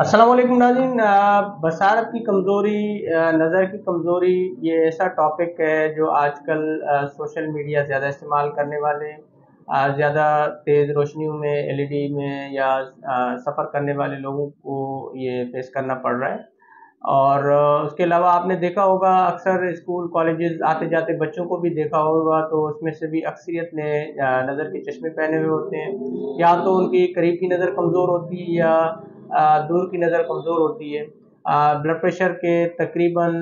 अस्सलाम वालेकुम नाज़रीन। बसारत की कमज़ोरी, नज़र की कमज़ोरी, ये ऐसा टॉपिक है जो आजकल सोशल मीडिया ज़्यादा इस्तेमाल करने वाले, ज़्यादा तेज़ रोशनियों में, एलईडी में या सफ़र करने वाले लोगों को ये फेस करना पड़ रहा है। और उसके अलावा आपने देखा होगा अक्सर स्कूल कॉलेजेस आते जाते बच्चों को भी देखा होगा, तो उसमें से भी अक्सरियत ने नज़र के चश्मे पहने हुए होते हैं। या तो उनकी करीब की नज़र कमज़ोर होती है या दूर की नज़र कमज़ोर होती है। ब्लड प्रेशर के तकरीबन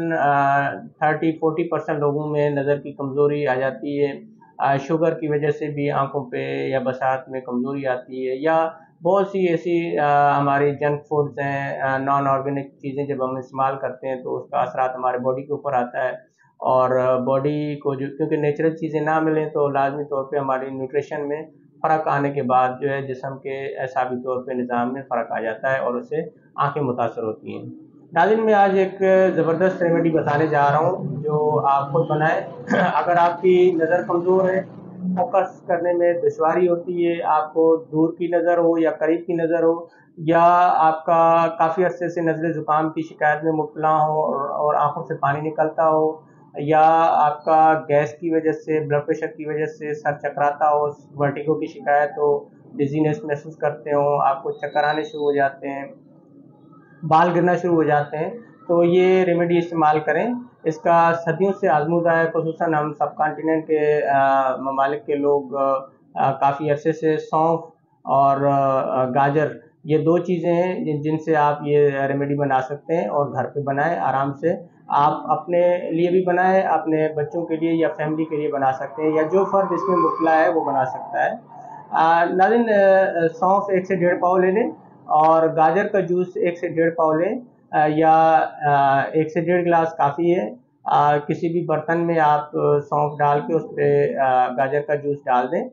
30-40% लोगों में नज़र की कमज़ोरी आ जाती है। शुगर की वजह से भी आंखों पे या बसात में कमज़ोरी आती है, या बहुत सी ऐसी हमारी जंक फूड्स हैं, नॉन ऑर्गेनिक चीज़ें जब हम इस्तेमाल करते हैं तो उसका असरात हमारे बॉडी के ऊपर आता है। और बॉडी को जो, क्योंकि नेचुरल चीज़ें ना मिलें तो लाजमी तौर पे हमारी न्यूट्रिशन में फ़र्क आने के बाद जो है जिस्म के एसाबी तौर पे निज़ाम में फ़र्क आ जाता है और उससे आंखें मुतासर होती हैं। नाज़रीन, मैं आज एक ज़बरदस्त रेमेडी बताने जा रहा हूँ जो आप खुद बनाएं। अगर आपकी नज़र कमज़ोर है, फोकस करने में दुश्वारी होती है, आपको दूर की नज़र हो या करीब की नज़र हो, या आपका काफ़ी अरसे से नज़ले ज़ुकाम की शिकायत में मुब्तला हो और आंखों से पानी निकलता हो, या आपका गैस की वजह से, ब्लड प्रेशर की वजह से सर चकराता हो, वर्टिगो की शिकायत हो, डिजीनेस महसूस करते हो, आपको चक्कर आने शुरू हो जाते हैं, बाल गिरना शुरू हो जाते हैं, तो ये रेमेडी इस्तेमाल करें। इसका सदियों से आजमूदा है, खुसूसन हम सब कॉन्टिनेंट के ममालिक के लोग काफ़ी अरसे से सौंफ और गाजर, ये दो चीज़ें हैं जिनसे आप ये रेमेडी बना सकते हैं और घर पे बनाएं आराम से। आप अपने लिए भी बनाएं, अपने बच्चों के लिए या फैमिली के लिए बना सकते हैं, या जो फ़र्द इसमें मुब्तला है वो बना सकता है। नाज़रीन, सौंफ 1 से 1.5 पाव ले लें और गाजर का जूस 1 से 1.5 पाव लें, या 1 से 1.5 गिलास काफ़ी है। किसी भी बर्तन में आप सौंफ डाल के उस पर गाजर का जूस डाल दें।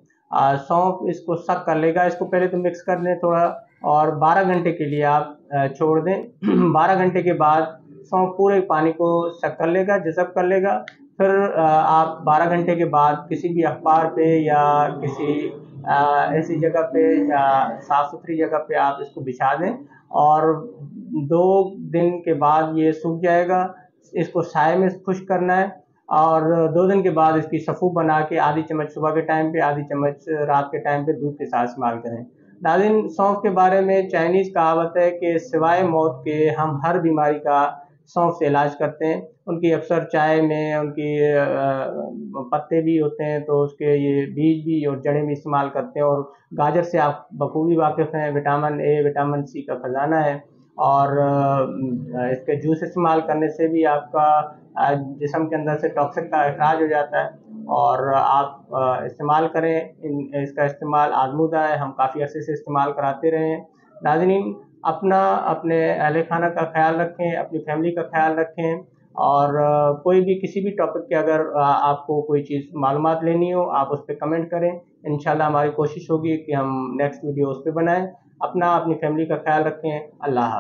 सौंफ इसको सक कर लेगा, इसको पहले तो मिक्स कर लें थोड़ा, और 12 घंटे के लिए आप छोड़ दें। 12 घंटे के बाद सौंफ पूरे पानी को सक कर लेगा, जज़ब कर लेगा। फिर आप 12 घंटे के बाद किसी भी अखबार पे या किसी ऐसी जगह पे, साफ़ सुथरी जगह पे आप इसको बिछा दें, और 2 दिन के बाद ये सूख जाएगा। इसको साए में खुश्क करना है, और 2 दिन के बाद इसकी सफ़ू बना के आधी चम्मच सुबह के टाइम पे, आधी चम्मच रात के टाइम पे दूध के साथ इस्तेमाल करें। नाज़रीन, सौंफ के बारे में चाइनीज़ कहावत है कि सिवाय मौत के हम हर बीमारी का सौंफ से इलाज करते हैं। उनकी अक्सर चाय में उनकी पत्ते भी होते हैं, तो उसके ये बीज भी और जड़ें भी इस्तेमाल करते हैं। और गाजर से आप बखूबी वाकिफ़ हैं, विटामिन ए, विटामिन सी का खजाना है। और इसके जूस इस्तेमाल करने से भी आपका जिस्म के अंदर से टॉक्सिक का इखराज हो जाता है। और आप इस्तेमाल करें, इसका इस्तेमाल आजमूदा है, हम काफ़ी अरसे से इस्तेमाल कराते रहे हैं। नाज़रीन, अपना, अपने अहले खाना का ख्याल रखें, अपनी फैमिली का ख्याल रखें, और कोई भी किसी भी टॉपिक के अगर आपको कोई चीज़ मालूमात लेनी हो, आप उस पे कमेंट करें। इंशाल्लाह हमारी कोशिश होगी कि हम नेक्स्ट वीडियो उस पे बनाएं। अपना, अपनी फैमिली का ख्याल रखें। अल्लाह हाफ़िज़।